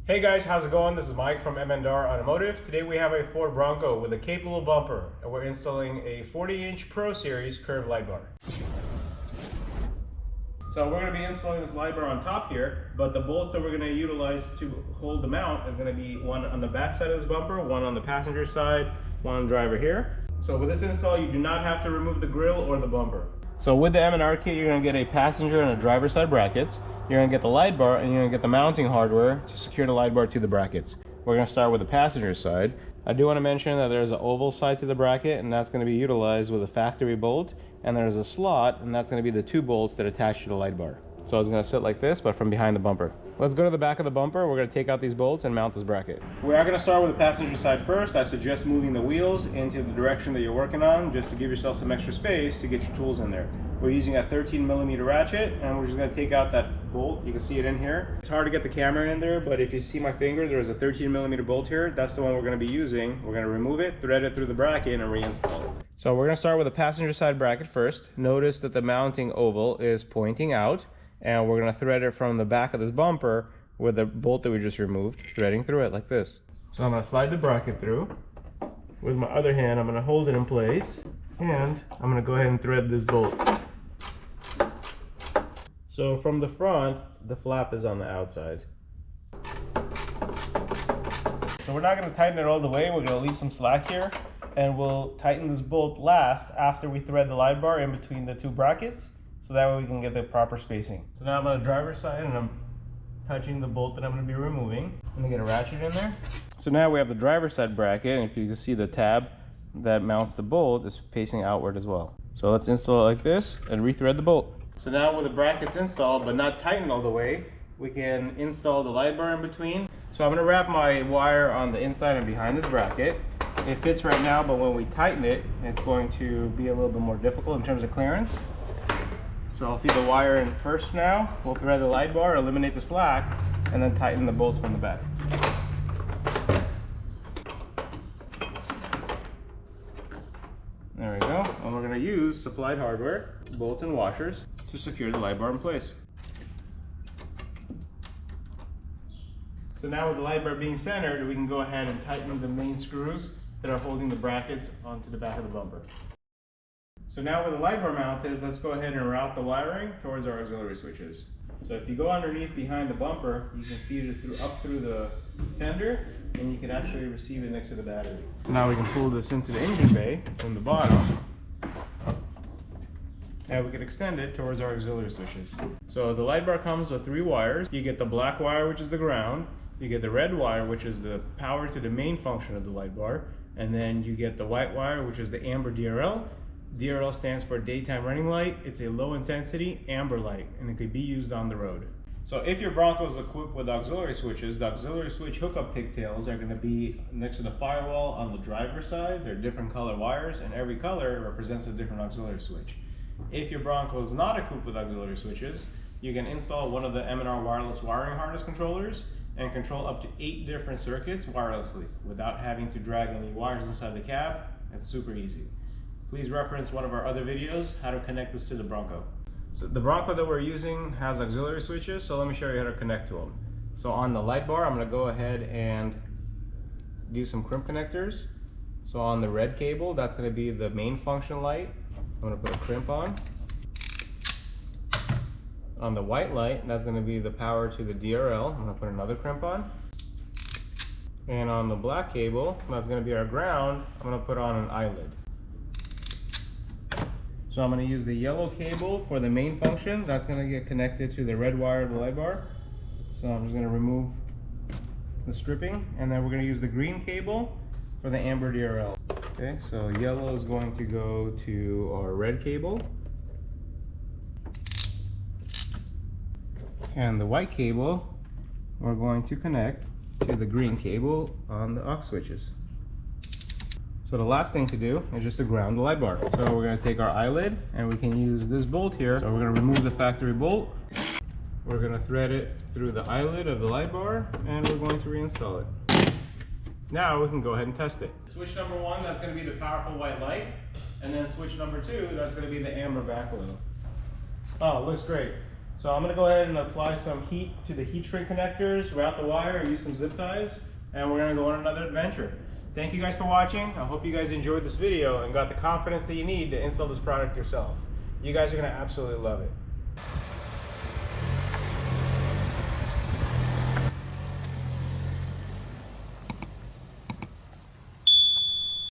Hey guys, how's it going? This is Mike from M&R Automotive. Today we have a Ford Bronco with a capable bumper, and we're installing a 40-inch Pro Series curved light bar. So we're going to be installing this light bar on top here, but the bolts that we're going to utilize to hold the mount is going to be one on the back side of this bumper, one on the passenger side, one on the driver here. So with this install, you do not have to remove the grille or the bumper. So with the M&R kit, you're going to get a passenger and a driver side brackets. You're going to get the light bar, and you're going to get the mounting hardware to secure the light bar to the brackets. We're going to start with the passenger side. I do want to mention that there's an oval side to the bracket, and that's going to be utilized with a factory bolt, and there's a slot, and that's going to be the 2 bolts that attach to the light bar. So it's going to sit like this, but from behind the bumper. Let's go to the back of the bumper. We're going to take out these bolts and mount this bracket. We are going to start with the passenger side first. I suggest moving the wheels into the direction that you're working on, just to give yourself some extra space to get your tools in there. We're using a 13mm ratchet, and we're just going to take out that bolt. You can see it in here. It's hard to get the camera in there, but if you see my finger, there's a 13mm bolt here. That's the one we're going to be using. We're going to remove it, thread it through the bracket, and reinstall it. So we're going to start with the passenger side bracket first. Notice that the mounting oval is pointing out, and we're going to thread it from the back of this bumper with the bolt that we just removed, threading through it like this. So I'm going to slide the bracket through. With my other hand, I'm going to hold it in place, and I'm going to go ahead and thread this bolt. So from the front, the flap is on the outside. So we're not going to tighten it all the way. We're going to leave some slack here, and we'll tighten this bolt last after we thread the light bar in between the 2 brackets, so that way we can get the proper spacing. So now I'm on the driver's side, and I'm touching the bolt that I'm going to be removing. I'm going to get a ratchet in there. So now we have the driver's side bracket, and if you can see, the tab that mounts the bolt is facing outward as well. So let's install it like this and rethread the bolt. So now with the brackets installed but not tightened all the way, we can install the light bar in between. So I'm going to wrap my wire on the inside and behind this bracket. It fits right now, but when we tighten it, it's going to be a little bit more difficult in terms of clearance. So I'll feed the wire in first now. We'll thread the light bar, eliminate the slack, and then tighten the bolts from the back. There we go. And we're going to use supplied hardware, bolts and washers, to secure the light bar in place. So now with the light bar being centered, we can go ahead and tighten the main screws that are holding the brackets onto the back of the bumper. So now with the light bar mounted, let's go ahead and route the wiring towards our auxiliary switches. So if you go underneath behind the bumper, you can feed it up through the fender, and you can actually receive it next to the battery. So now we can pull this into the engine bay from the bottom, and we can extend it towards our auxiliary switches. So the light bar comes with 3 wires. You get the black wire, which is the ground. You get the red wire, which is the power to the main function of the light bar. And then you get the white wire, which is the amber DRL. DRL stands for daytime running light. It's a low intensity amber light, and it could be used on the road. So if your Bronco is equipped with auxiliary switches, the auxiliary switch hookup pigtails are going to be next to the firewall on the driver's side. They're different color wires, and every color represents a different auxiliary switch. If your Bronco is not equipped with auxiliary switches, you can install one of the M&R wireless wiring harness controllers and control up to 8 different circuits wirelessly without having to drag any wires inside the cab. It's super easy. Please reference one of our other videos, how to connect this to the Bronco. So the Bronco that we're using has auxiliary switches, so let me show you how to connect to them. So on the light bar, I'm going to go ahead and do some crimp connectors. So on the red cable, that's going to be the main function light. I'm going to put a crimp on. On the white light, that's going to be the power to the DRL. I'm going to put another crimp on. And on the black cable, that's going to be our ground. I'm going to put on an eyelid. So I'm going to use the yellow cable for the main function. That's going to get connected to the red wire of the light bar. So I'm just going to remove the stripping, and then we're going to use the green cable for the amber DRL. Okay, so yellow is going to go to our red cable, and the white cable we're going to connect to the green cable on the aux switches. So the last thing to do is just to ground the light bar. So we're going to take our eyelid, and we can use this bolt here. So we're going to remove the factory bolt. We're going to thread it through the eyelid of the light bar, and we're going to reinstall it. Now we can go ahead and test it. Switch number 1, that's going to be the powerful white light. And then switch number 2, that's going to be the amber backglow. Oh, looks great. So I'm gonna go ahead and apply some heat to the heat shrink connectors, route the wire, use some zip ties, and we're gonna go on another adventure. Thank you guys for watching. I hope you guys enjoyed this video and got the confidence that you need to install this product yourself. You guys are gonna absolutely love it.